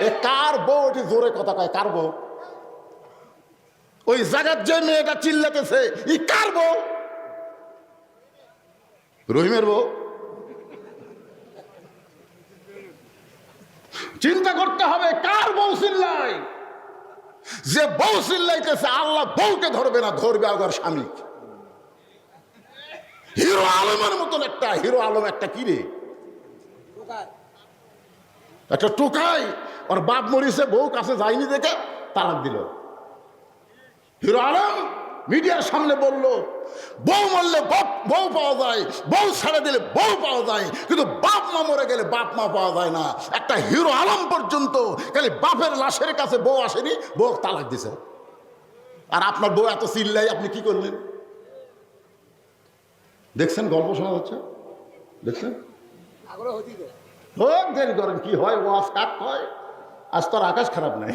এ কার বউ? এটি জোরে কথা কয়, কার বউ? ওই জায়গার যে মেয়েটা চিল্লাতেছে, ই কার বউ? রহিমের বউ? চিন্তা করতে হবে কার বউ চিল্লায়। যে বউ চিল্লাইতেছে আল্লাহ বউকে ধরবে না, ধরবে আবার স্বামী। হিরো আলমের মতন একটা হিরো আলম, একটা কি রে, একটা টোকাই, ওর বাপ মরিছে, বউ কাছে যায়নি দেখে তালাক দিল। হিরো আলম মিডিয়ার সামনে বলল, বউ মরলে বউ পাওয়া যায়, বউ ছেড়ে দিলে বউ পাওয়া যায়, কিন্তু বাপ মা মরে গেলে বাপ মা পাওয়া যায় না। একটা হিরো আলম পর্যন্ত খালি বাপের লাশের কাছে বউ আসেনি, বউ তালাক দিছে। আর আপনার বউ এত চিল্লাই, আপনি কি করলেন? দেখছেন গল্প শোনা হচ্ছে, দেখছেন? হোক দেরি করেন, কি হয় ওয়াজ কাট হয়, আজ তো আর আকাশ খারাপ নাই।